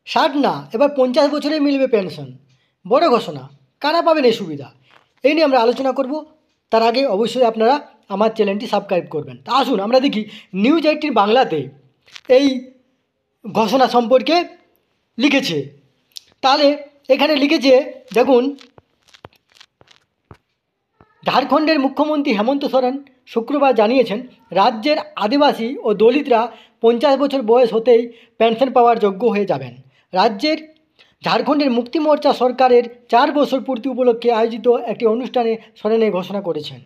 60 না, এবার 50 বছরে মিলবে পেনশন। বড় ঘোষণা। কারা পাবেন এই সুবিধা? এই নিয়ে আমরা আলোচনা করব। তার আগে অবশ্যই আপনারা আমার চ্যানেলটি সাবস্ক্রাইব করবেন। তা আসুন আমরা দেখি নিউজ 18 বাংলাতে এই ঘোষণা সম্পর্কে লিখেছে। তাহলে এখানে লিখেছে, দেখুন, ঝাড়খণ্ডের মুখ্যমন্ত্রী হেমন্ত সোরেন শুক্রবার জানিয়েছেন, রাজ্যের আদিবাসী ও দলিতরা 50 বছর বয়স হতেই পেনশন পাওয়ার যোগ্য হয়ে যাবেন। রাজ্যের ঝাড়খণ্ডের মুক্তি মোর্চা সরকারের 4 বছর পূর্তি উপলক্ষে আয়োজিত একটি অনুষ্ঠানে সোরেন এই ঘোষণা করেছেন।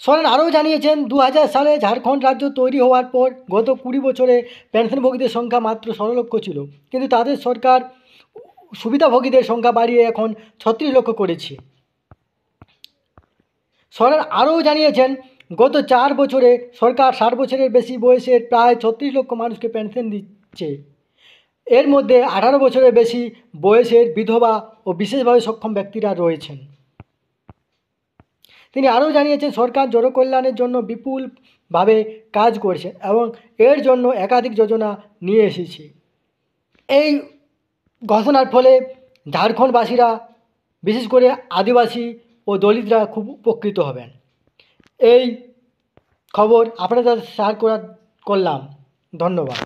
সোরেন আরও জানিয়েছেন, 2000 সালে ঝাড়খণ্ড রাজ্য তৈরি হওয়ার পর গত 20 বছরে পেনশনভোগীদের সংখ্যা মাত্র 16 লক্ষ ছিল, কিন্তু তাদের সরকার সুবিধাভোগীদের সংখ্যা বাড়িয়ে এখন 36 লক্ষ করেছে। সোরেন আরও জানিয়েছেন, গত 4 বছরে সরকার 60 বছরের বেশি বয়সের প্রায় 36 লক্ষ মানুষকে পেনশন দিচ্ছে। এর মধ্যে 18 বছরের বেশি বয়সের বিধবা ও বিশেষভাবে সক্ষম ব্যক্তিরা রয়েছেন। তিনি আরও জানিয়েছেন, সরকার জনকল্যাণের জন্য বিপুলভাবে কাজ করছে এবং এর জন্য একাধিক যোজনা নিয়ে এসেছে। এই ঘোষণার ফলে ঝাড়খণ্ডবাসীরা, বিশেষ করে আদিবাসী ও দলিতরা খুব উপকৃত হবেন। এই খবর আপনাদের শেয়ার করলাম। ধন্যবাদ।